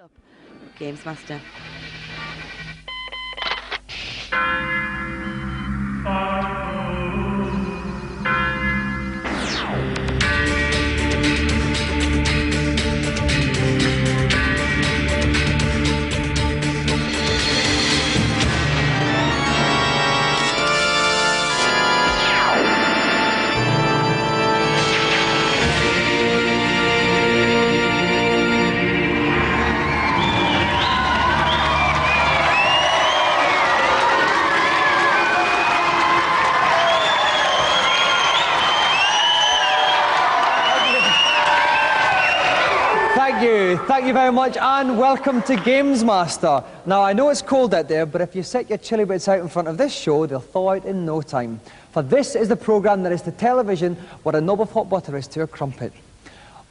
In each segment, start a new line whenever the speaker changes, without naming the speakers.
Up, Gamesmaster.
Thank you very much, and welcome to Gamesmaster. Now, I know it's cold out there, but if you set your chilly bits out in front of this show, they'll thaw out in no time. For this is the programme that is to television what a knob of hot butter is to a crumpet.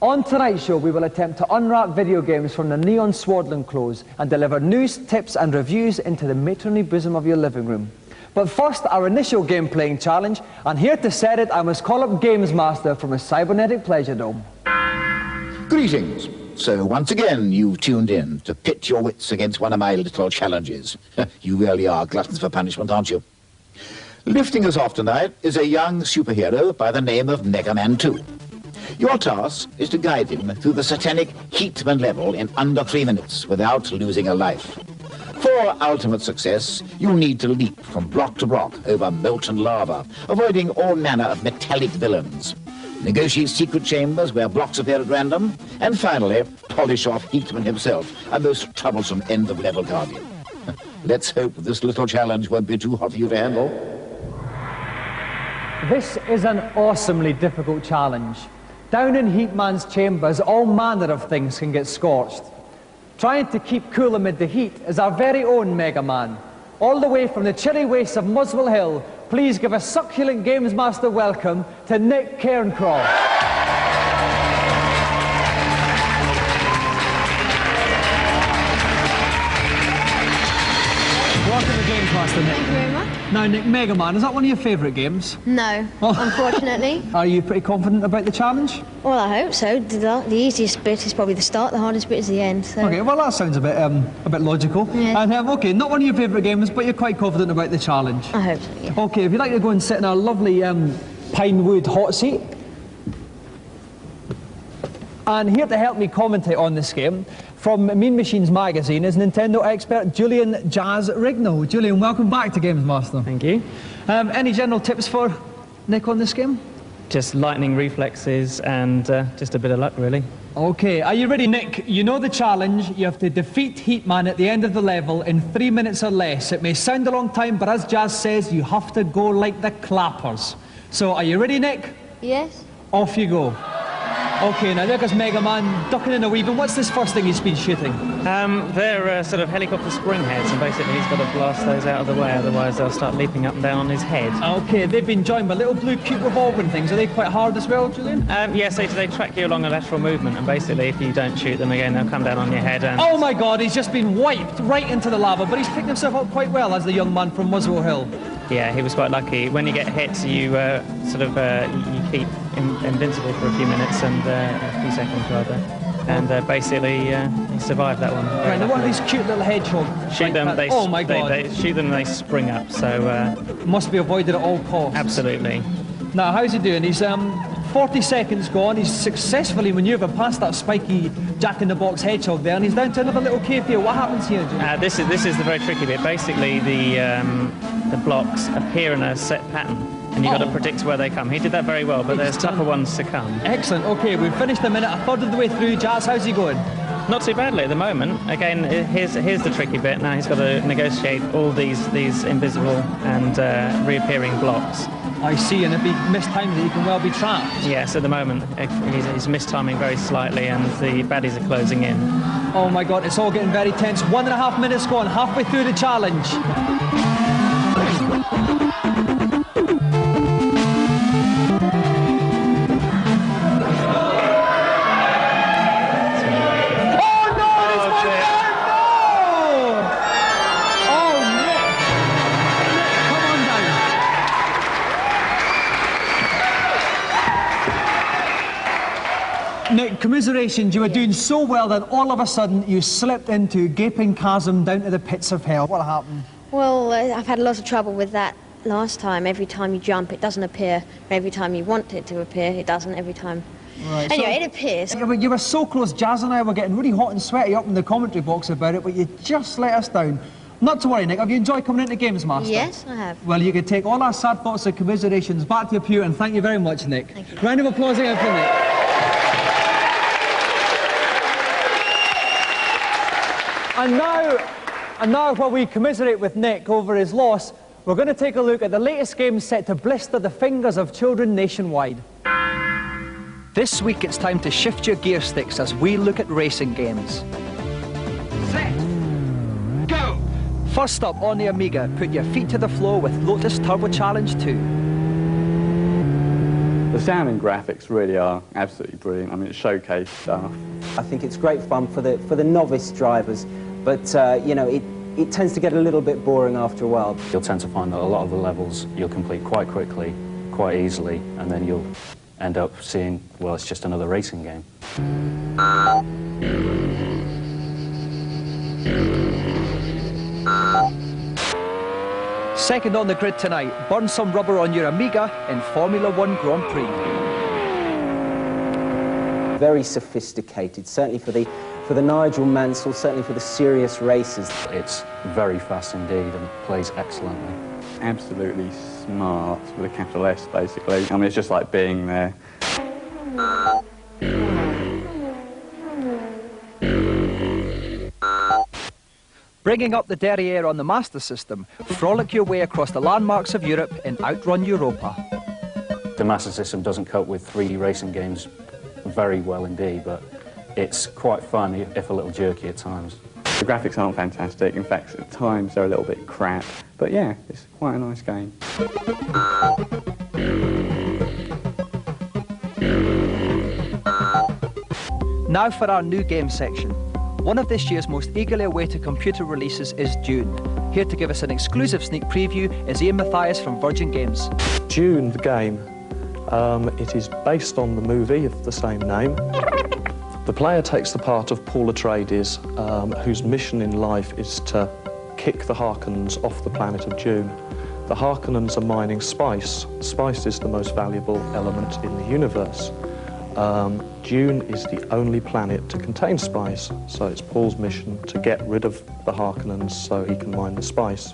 On tonight's show, we will attempt to unwrap video games from the neon swaddling clothes and deliver news, tips and reviews into the matronly bosom of your living room. But first, our initial game-playing challenge, and here to set it, I must call up Gamesmaster from a cybernetic pleasure dome.
Greetings. So once again, you've tuned in to pit your wits against one of my little challenges. You really are gluttons for punishment, aren't you? Lifting us off tonight is a young superhero by the name of Mega Man 2. Your task is to guide him through the satanic Heatman level in under 3 minutes without losing a life. For ultimate success, you need to leap from block to block over molten lava, avoiding all manner of metallic villains. Negotiate secret chambers where blocks appear at random, and finally, polish off Heatman himself, a most troublesome end-of-level guardian. Let's hope this little challenge won't be too hot for you to handle.
This is an awesomely difficult challenge. Down in Heatman's chambers, all manner of things can get scorched. Trying to keep cool amid the heat is our very own Mega Man. All the way from the chilly wastes of Muswell Hill, please give a succulent Gamesmaster welcome to Nick Cairncroft. Welcome to Gamesmaster, Nick.
Thank you very much.
Now, Nick, Mega Man, is that one of your favourite games?
No, unfortunately.
Are you pretty confident about the challenge?
Well, I hope so. The easiest bit is probably the start, the hardest bit is the end. So.
Okay, well, that sounds a bit logical.
Yeah.
And, okay, not one of your favourite games, but you're quite confident about the challenge.
I hope so, yeah.
Okay, if you'd like to go and sit in our lovely pine wood hot seat. And here to help me commentate on this game, from Mean Machines magazine, is Nintendo expert Julian Jazz Rignall. Julian, welcome back to Gamesmaster.
Thank you.
Any general tips for Nick on this game?
Just lightning reflexes and just a bit of luck, really.
Okay, are you ready, Nick? You know the challenge. You have to defeat Heatman at the end of the level in 3 minutes or less. It may sound a long time, but as Jazz says, you have to go like the clappers. So, are you ready, Nick?
Yes.
Off you go. Okay, now there goes Mega Man ducking in a weave. And what's this first thing he's been shooting?
They're sort of helicopter spring heads, and basically he's got to blast those out of the way, otherwise they'll start leaping up and down on his head.
Okay, they've been joined by little blue cube revolving things. Are they quite hard as well, Julian?
Yes, they track you along a lateral movement, and basically if you don't shoot them again, they'll come down on your head and...
Oh my God, he's just been wiped right into the lava, but he's picked himself up quite well as the young man from Muswell Hill.
Yeah, he was quite lucky. When you get hit, you you keep invincible for a few minutes and a few seconds rather, and basically he survived that one.
Right, now one of these cute little hedgehogs.
Shoot them,
oh my God!
They shoot them, and they spring up. So
must be avoided at all costs.
Absolutely.
Now, how's he doing? He's 40 seconds gone. He's successfully manoeuvred past that spiky jack-in-the-box hedgehog there, and he's down to another little cave here. What happens here, Julian?
This is the very tricky bit. Basically, the blocks appear in a set pattern, and you've got to predict where they come. He did that very well, but there's tougher ones to come.
Excellent. Okay, we've finished a minute, a third of the way through. Jazz, how's he going?
Not too badly at the moment. Again, here's the tricky bit. Now he's got to negotiate all these invisible and reappearing blocks.
I see, and if he mistimes it, he can well be trapped.
Yes, at the moment he's mistiming very slightly, and the baddies are closing in.
Oh my God, it's all getting very tense. 1.5 minutes gone, halfway through the challenge. Nick, commiserate Commiserations, you were doing so well that all of a sudden you slipped into a gaping chasm down to the pits of hell. What happened?
Well, I've had a lot of trouble with that last time. Every time you jump, it doesn't appear. Every time you want it to appear, it doesn't every time.
Right,
anyway,
so
it appears.
You were so close. Jazz and I were getting really hot and sweaty up in the commentary box about it, but you just let us down. Not to worry, Nick. Have you enjoyed coming into Gamesmaster?
Yes, I have.
Well, you can take all our sad thoughts and commiserations back to your pew, and thank you very much, Nick.
Thank you.
Round of applause again for Nick. And now, while we commiserate with Nick over his loss, we're going to take a look at the latest games set to blister the fingers of children nationwide. This week, it's time to shift your gear sticks as we look at racing games. Set. Go! First up on the Amiga, put your feet to the floor with Lotus Turbo Challenge 2.
The sound and graphics really are absolutely brilliant. I mean, it's showcase stuff.
I think it's great fun for the novice drivers, but you know, it tends to get a little bit boring after a while.
You'll tend to find that a lot of the levels you'll complete quite quickly, quite easily, and then you'll end up seeing, well, it's just another racing game.
Second on the grid tonight, burn some rubber on your Amiga in Formula 1 Grand Prix.
Very sophisticated, certainly for the Nigel Mansell, certainly for the serious racers.
It's very fast indeed and plays excellently.
Absolutely smart, with a capital S, basically. I mean, it's just like being there.
Bringing up the derriere on the Master System, frolic your way across the landmarks of Europe in Outrun Europa.
The Master System doesn't cope with 3D racing games very well indeed, but it's quite fun if a little jerky at times.
The graphics aren't fantastic. In fact, at times they're a little bit crap. But yeah, it's quite a nice game.
Now for our new game section. One of this year's most eagerly awaited computer releases is Dune. Here to give us an exclusive sneak preview is Ian Mathias from Virgin Games.
Dune, the game, it is based on the movie of the same name. The player takes the part of Paul Atreides, whose mission in life is to kick the Harkonnens off the planet of Dune. The Harkonnens are mining spice. Spice is the most valuable element in the universe. Dune is the only planet to contain spice, so it's Paul's mission to get rid of the Harkonnens so he can mine the spice.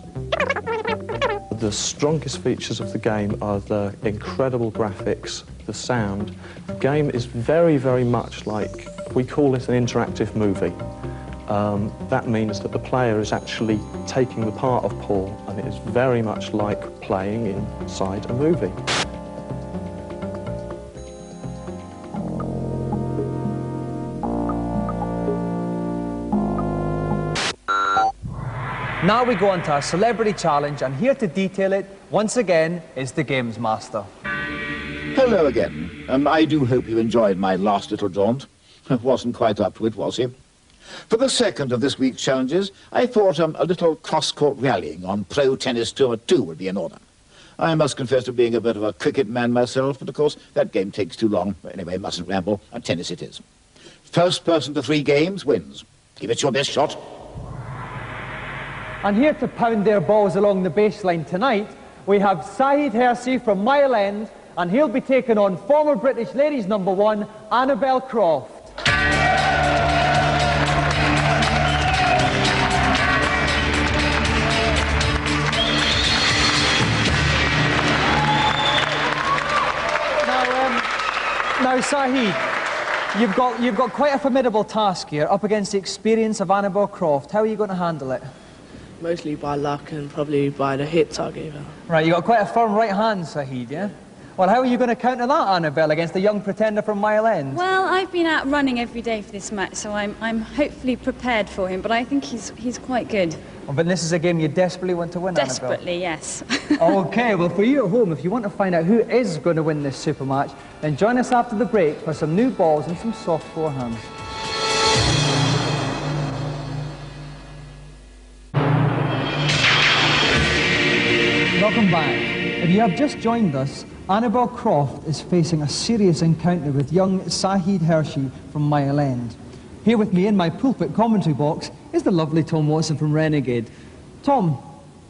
The strongest features of the game are the incredible graphics, the sound. The game is very, very much like, we call it an interactive movie. That means that the player is actually taking the part of Paul, and it is very much like playing inside a movie.
Now we go on to our celebrity challenge, and here to detail it, once again, is the Games Master.
Hello again. I do hope you enjoyed my last little jaunt. Wasn't quite up to it, was he? For the second of this week's challenges, I thought a little cross-court rallying on Pro Tennis Tour 2 would be in order. I must confess to being a bit of a cricket man myself, but of course that game takes too long. Anyway, mustn't ramble, and tennis it is. First person to 3 games wins. Give it your best shot.
And here to pound their balls along the baseline tonight, we have Saeed Hersey from Mile End, and he'll be taking on former British ladies #1, Annabel Croft. Now, Saeed, you've got quite a formidable task here, up against the experience of Annabel Croft. How are you going to handle it?
Mostly by luck and probably by the hits I gave her.
Right, you've got quite a firm right hand, Saeed, yeah? Well, how are you going to counter that, Annabel, against the young pretender from Mile End?
Well, I've been out running every day for this match, so I'm hopefully prepared for him, but I think he's quite good.
Well, but this is a game you desperately want to win,
Desperately, yes.
OK, well, for you at home, if you want to find out who is going to win this super match, then join us after the break for some new balls and some soft forehands. Welcome back. If you have just joined us, Annabel Croft is facing a serious encounter with young Sahid Hershey from Mile End. Here with me in my pulpit commentary box is the lovely Tom Watson from Renegade. Tom,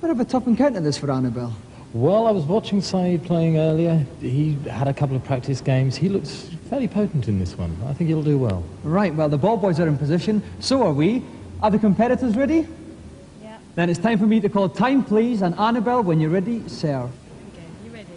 bit of a tough encounter this for Annabel.
Well, I was watching Saeed playing earlier. He had a couple of practice games. He looks fairly potent in this one. I think he'll do well.
Right, well, the ball boys are in position. So are we. Are the competitors ready?
Yeah.
Then it's time for me to call time, please. And Annabel, when you're ready, serve.
Okay, you ready?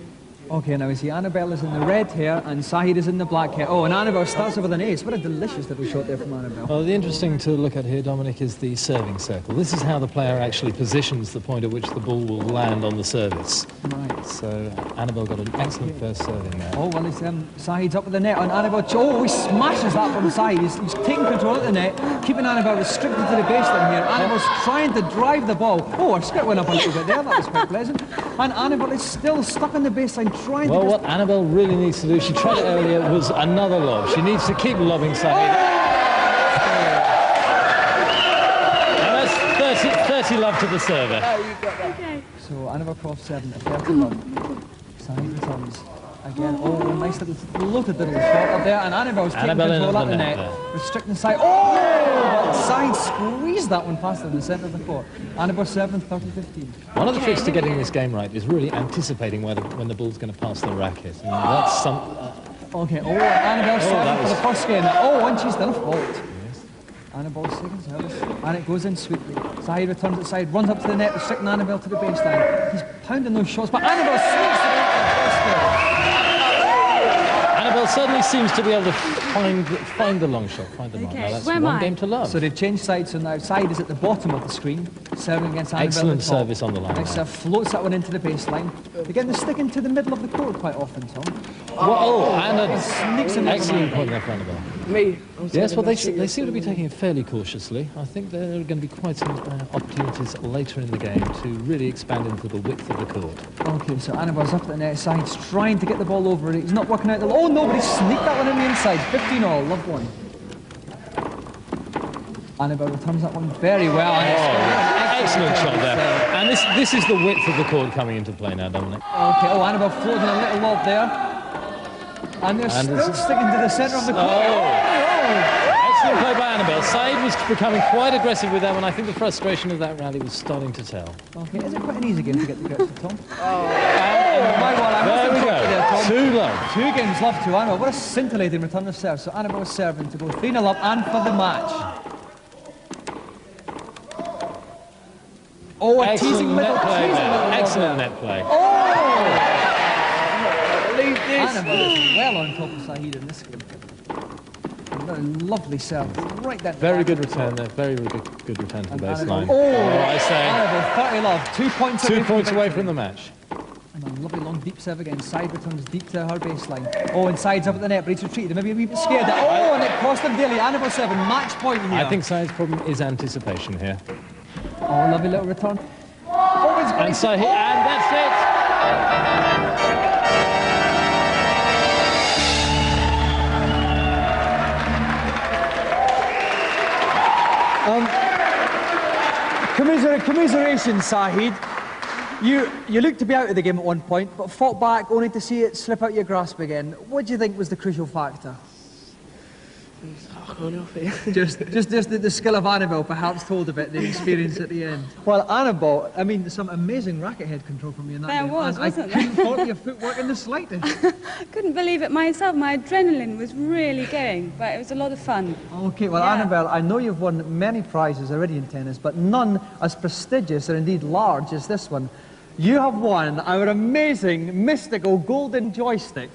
Okay, now we see Annabel is in the red hair and Sahid is in the black hair. Oh, and Annabel starts off with an ace. What a delicious little shot there from Annabel.
Well, the interesting to look at here, Dominic, is the serving circle. This is how the player actually positions the point at which the ball will land on the service.
Right.
So Annabel got an excellent first serving there.
Oh, well, it's Sahid's up with the net and Annabel. Oh, he smashes that from Sahid. He's taking control of the net, keeping Annabel restricted to the baseline here. Annabel's trying to drive the ball. Oh, her skirt went up a little bit there. That was quite pleasant. And Annabel is still stuck on the baseline, trying to...
Well, what Annabel really needs to do, she tried it earlier, was another lob. She needs to keep lobbing Sahid. And that's 30 love to the server.
Okay.
So Annabel Croft serving at 30 love. Sahid returns. Again, oh, nice little floated little shot up there, and Annabel's taking control at the net, restricting Sahid. Oh! But Sahid squeezed that one past in the centre of the court. Annabel serving 30-15.
One of the tricks to getting this game right is really anticipating when the ball's going to pass the racket. And that's some...
Okay, oh, Annabel serving for the first game. Oh, and she's done a fault.
Yes.
Annabel's second service, and it goes in sweetly. Sahid returns it side, runs up to the net, restricting Annabel to the baseline. He's pounding those shots, but Annabel sneaks it out for the first game.
Annabel certainly seems to be able to find the long shot, find the mark. Now that's one game to love.
So they've changed sides, so now Sahid is at the bottom of the screen, serving against Annabel.
Excellent service on the line.
Floats that one into the baseline. Again, they're sticking to the middle of the court quite often, Tom.
Well, and
sneaks in
excellent point there for Annabel.
Me.
Yes, well, they seem to be taking it fairly cautiously. I think there are going to be quite some opportunities later in the game to really expand into the width of the court.
Okay, so Annabel's up at the net, Sahid's trying to get the ball over it. He's not working out the... Oh, no, but he sneaked that one in the inside. 15-all, love one. Annabel returns that one very well.
Excellent shot there. And this is the width of the court coming into play now, Dominic.
Okay, oh, Annabel floating a little lob there. And they're still sticking to the centre of the court.
Excellent play by Annabel. Saeed was becoming quite aggressive with them, and I think the frustration of that rally was starting to tell.
Okay, is it quite an easy game to get the grips of, Tom?
My God, there we go.
There,
2 love.
2 games love to Annabel. What a scintillating return of serve. So Annabel is serving to go 3-0 up and for the match. Oh, a teasing middle play.
Excellent net play.
Oh! Annabel is well on top of Sahid in this game. A lovely serve, right there.
Very good return there. Very good return to the baseline.
I
say.
Annabel, 30 love. 2 points.
2 points away from the match.
And a lovely long deep serve again. Side returns deep to her baseline. Oh, and Side's up at the net, but he's retreated. Maybe a wee bit scared. Oh, and it cost him dearly. Annabel serving match point here.
I think Side's problem is anticipation here.
Oh, lovely little return. Oh, it's
and Sahid, and that's it.
Commiserations, Sahid. You looked to be out of the game at one point, but fought back only to see it slip out your grasp again. What do you think was the crucial factor? just the skill of Annabel perhaps told a bit, the experience at the end. Well, Annabel, I mean, some amazing racket head control from you in that game.
Wasn't
I couldn't fault your footwork in the slightest.
I couldn't believe it myself. My adrenaline was really going, but it was a lot of fun.
Okay, well, yeah. Annabel, I know you've won many prizes already in tennis, but none as prestigious or indeed large as this one. You have won our amazing, mystical golden joystick.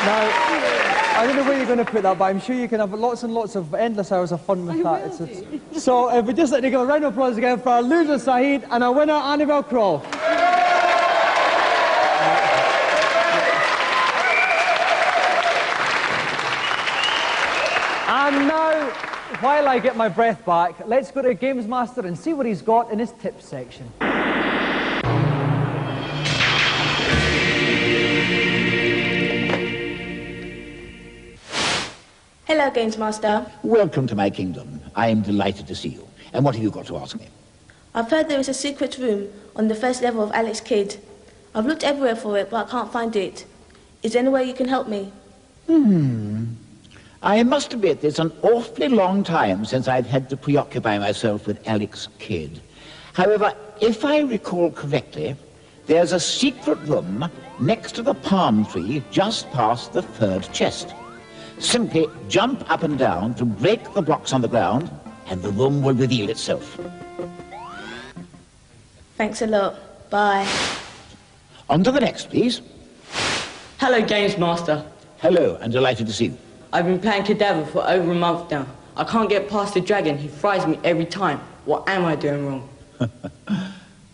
Now, I don't know where you're going to put that, but I'm sure you can have lots and lots of endless hours of fun with that. So, if we just like to give a round of applause again for our loser, Sahid, and our winner, Annabel Croft. And now, while I get my breath back, let's go to Gamesmaster and see what he's got in his tips section.
Hello, Gamesmaster.
Welcome to my kingdom. I am delighted to see you. And what have you got to ask me?
I've heard there is a secret room on the first level of Alex Kidd. I've looked everywhere for it, but I can't find it. Is there any way you can help me?
I must admit, it's an awfully long time since I've had to preoccupy myself with Alex Kidd. However, if I recall correctly, there's a secret room next to the palm tree just past the third chest. Simply jump up and down to break the blocks on the ground, and the room will reveal itself.
Thanks a lot. Bye.
On to the next, please.
Hello, Gamesmaster.
Hello, and delighted to see you.
I've been playing Cadaver for over a month now. I can't get past the dragon. He fries me every time. What am I doing wrong?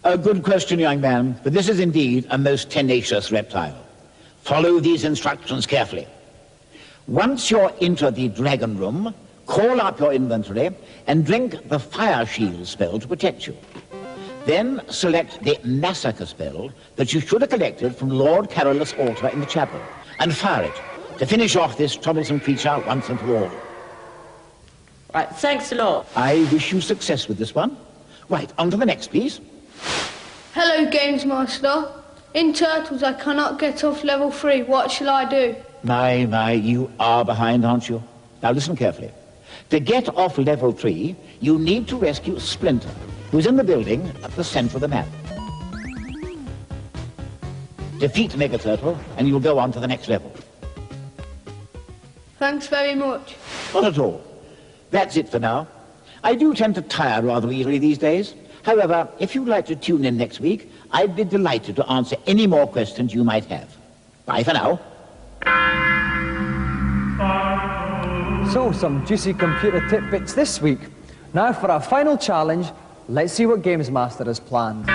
A good question, young man, but this is indeed a most tenacious reptile. Follow these instructions carefully. Once you're into the dragon room, call up your inventory and drink the fire shield spell to protect you. Then select the massacre spell that you should have collected from Lord Carolus' altar in the chapel, and fire it to finish off this troublesome creature once and for all.
Right, thanks a lot.
I wish you success with this one. Right, on to the next, please.
Hello, Gamesmaster. In Turtles, I cannot get off level 3. What shall I do?
My, you are behind, aren't you? Now listen carefully. To get off level 3, you need to rescue Splinter, who's in the building at the center of the map. Defeat Mega Turtle, and you'll go on to the next level.
Thanks very much.
Not at all. That's it for now. I do tend to tire rather easily these days. However, if you'd like to tune in next week, I'd be delighted to answer any more questions you might have. Bye for now.
So, some juicy computer tidbits this week. Now for our final challenge, let's see what Gamesmaster has planned.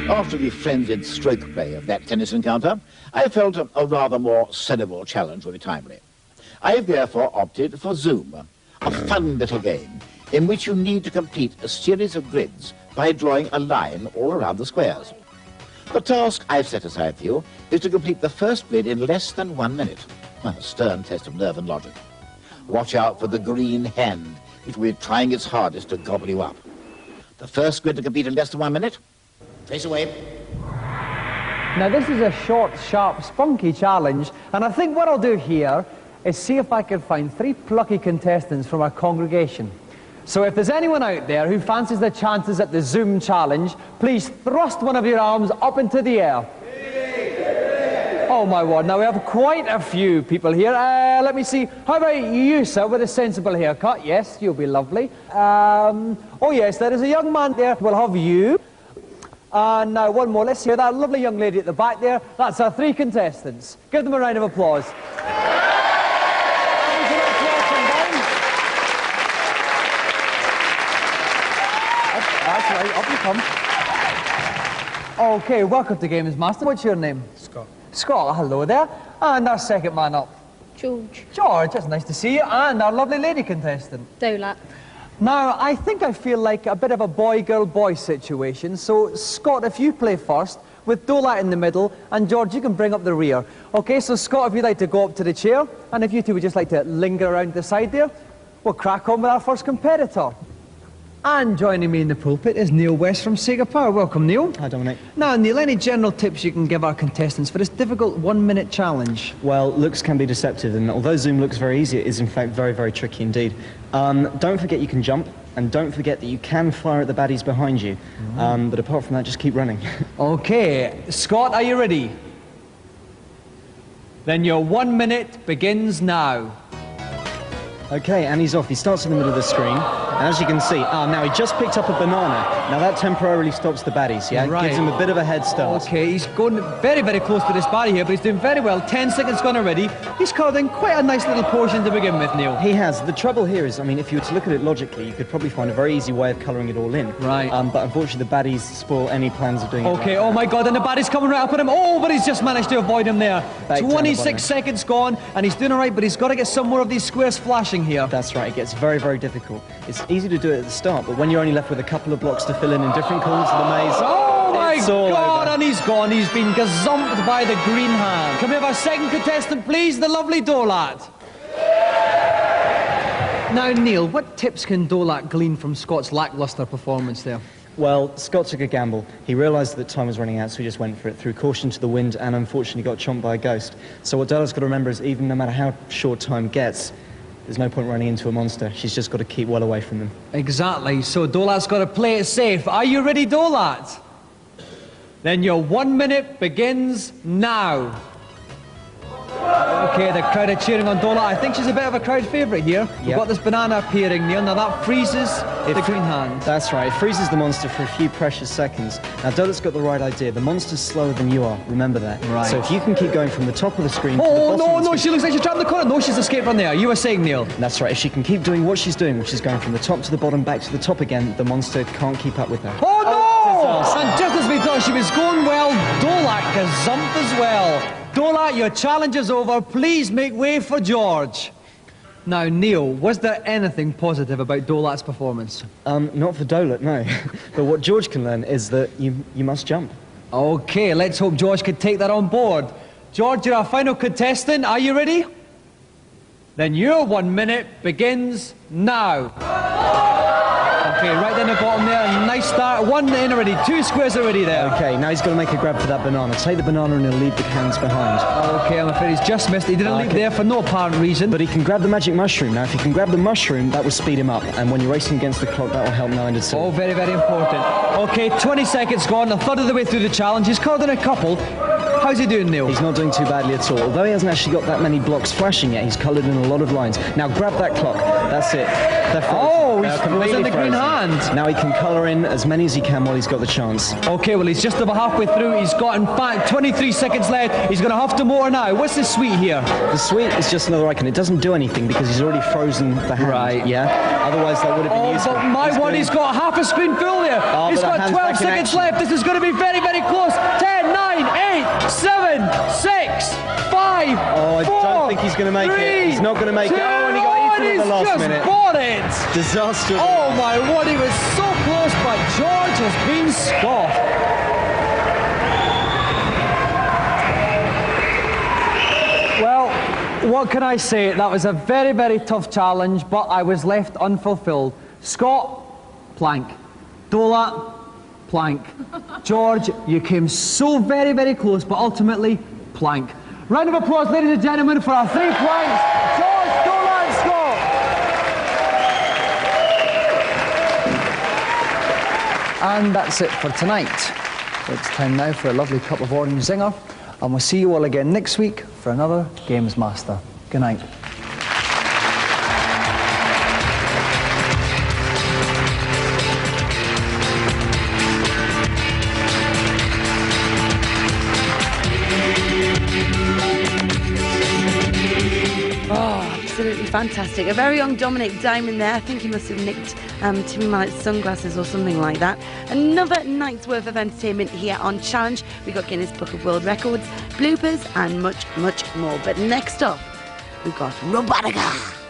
After the frenzied stroke play of that tennis encounter, I felt a rather more cerebral challenge would be timely. I have therefore opted for Zoom, a fun little game in which you need to complete a series of grids by drawing a line all around the squares. The task I've set aside for you is to complete the first grid in less than 1 minute. A stern test of nerve and logic. Watch out for the green hand. It will be trying its hardest to gobble you up. The first grid to complete in less than 1 minute. Face away.
Now this is a short, sharp, spunky challenge, and I think what I'll do here is see if I can find 3 plucky contestants from our congregation. So if there's anyone out there who fancies their chances at the Zoom challenge, please thrust one of your arms up into the air. Oh my word, now we have quite a few people here. Let me see. How about you, sir, with a sensible haircut? Yes, you'll be lovely. Oh yes, there is a young man there. We'll have you. And now one more. Let's hear that lovely young lady at the back there. That's our 3 contestants. Give them a round of applause. That's right, up you come. Okay, welcome to Gamesmaster. What's your name?
Scott.
Scott, hello there. And our second man up.
George.
George, it's nice to see you. And our lovely lady contestant.
Dolat.
Now, I think I feel like a bit of a boy-girl-boy situation. So, Scott, if you play first, with Dolat in the middle, and George, you can bring up the rear. Okay, so Scott, if you'd like to go up to the chair, and if you two would just like to linger around the side there, we'll crack on with our first competitor. And joining me in the pulpit is Neil West from Sega Power. Welcome, Neil.
Hi, Dominic.
Now, Neil, any general tips you can give our contestants for this difficult 1-minute challenge?
Well, looks can be deceptive, and although Zoom looks very easy, it is in fact very, very tricky indeed. Don't forget you can jump, and don't forget that you can fire at the baddies behind you. But apart from that, just keep running.
Okay. Scott, are you ready? Then your 1 minute begins now.
Okay, and he's off. He starts in the middle of the screen, and as you can see, now he just picked up a banana. Now that temporarily stops the baddies, yeah?
Right.
Gives him a bit of a head start.
Okay, he's going very, very close to this baddie here, but he's doing very well. 10 seconds gone already. He's covered in quite a nice little portion to begin with, Neil.
He has. The trouble here is, I mean, if you were to look at it logically, you could probably find a very easy way of colouring it all in.
Right.
But unfortunately, the baddies spoil any plans of doing it.
Okay, oh my God, and the baddie's coming right up at him. Oh, but he's just managed to avoid him there.
Back
26 seconds gone, and he's doing all right, but he's got to get some more of these squares flashing here.
That's right. It's very, very difficult. It's easy to do it at the start, but when you're only left with a couple of blocks to fill in different corners of the maze,
oh my God,
over.
and he's gone. He's been gazumped by the green hand. Can we have our second contestant, please? The lovely Dolat. Now, Neil, what tips can Dolak glean from Scott's lacklustre performance there?
Well, Scott took a gamble. He realised that time was running out, so he just went for it, threw caution to the wind, and unfortunately got chomped by a ghost. So what Dolak's got to remember is even no matter how short time gets, there's no point running into a monster. She's just got to keep well away from them. Exactly. So Dolat's got to play it safe. Are you ready, Dolat? Then your 1 minute begins now. Okay, the crowd are cheering on Dolat. I think she's a bit of a crowd favourite here. We've got this banana appearing, Neil. Now that freezes the green hand. That's right. It freezes the monster for a few precious seconds. Now Dolat's got the right idea. The monster's slower than you are. Remember that. Right. So if you can keep going from the top of the screen to the bottom of the screen... She looks like she's trapped in the corner. No, she's escaped from there. You were saying, Neil. That's right. If she can keep doing what she's doing, which is going from the top to the bottom, back to the top again, the monster can't keep up with her. Oh, no! And just as we thought she was going well, Dolak gazumped as well. Dolat, your challenge is over. Please make way for George. Now, Neil, was there anything positive about Dolat's performance? Not for Dolat, no. But what George can learn is that you must jump. Okay, let's hope George can take that on board. George, you're our final contestant. Are you ready? Then your 1 minute begins now. Okay, right down the bottom there, nice start. One in already, 2 squares already there. Okay, now he's got to make a grab for that banana. Take the banana and he'll leave the cans behind. Okay, I'm afraid he's just missed. He didn't leave there for no apparent reason. But he can grab the magic mushroom. Now, if he can grab the mushroom, that will speed him up. And when you're racing against the clock, that will help 9 to 2. Oh, very, very important. Okay, 20 seconds gone, a third of the way through the challenge. He's called in a couple. How's he doing, Neil? He's not doing too badly at all. Although he hasn't actually got that many blocks flashing yet, he's coloured in a lot of lines. Now grab that clock. That's it. He's frozen the green hand. Now he can colour in as many as he can while he's got the chance. Okay, well, he's just over halfway through. He's got, in fact, 23 seconds left. He's going to have to motor now. What's the sweet here? The sweet is just another icon. It doesn't do anything because he's already frozen the hand. Right. Yeah? Otherwise, that would have been useful. But my one, he's got half a screen full there. He's got 12 seconds left. This is going to be very, very close. 10, 9, 8, 7, 6, 5, I don't think he's going to make it. He's not going to make it. Oh, and he got eaten at the last minute. Bought it. Disaster. Oh my word, he was so close, but George has been scoffed. Well, what can I say? That was a very, very tough challenge, but I was left unfulfilled. Scott, plank. Dolat, plank. George, you came so very, very close, but ultimately, plank. Round of applause, ladies and gentlemen, for our 3 planks. George, Dolat, and Scott. And that's it for tonight. It's time now for a lovely cup of orange zinger, and we'll see you all again next week for another Games Master. Good night.
Absolutely fantastic. A very young Dominic Diamond there. I think he must have nicked Timmy Mallett's sunglasses or something like that. Another night's worth of entertainment here on Challenge. We've got Guinness Book of World Records, bloopers and much, much more. But next up, we've got Robotica.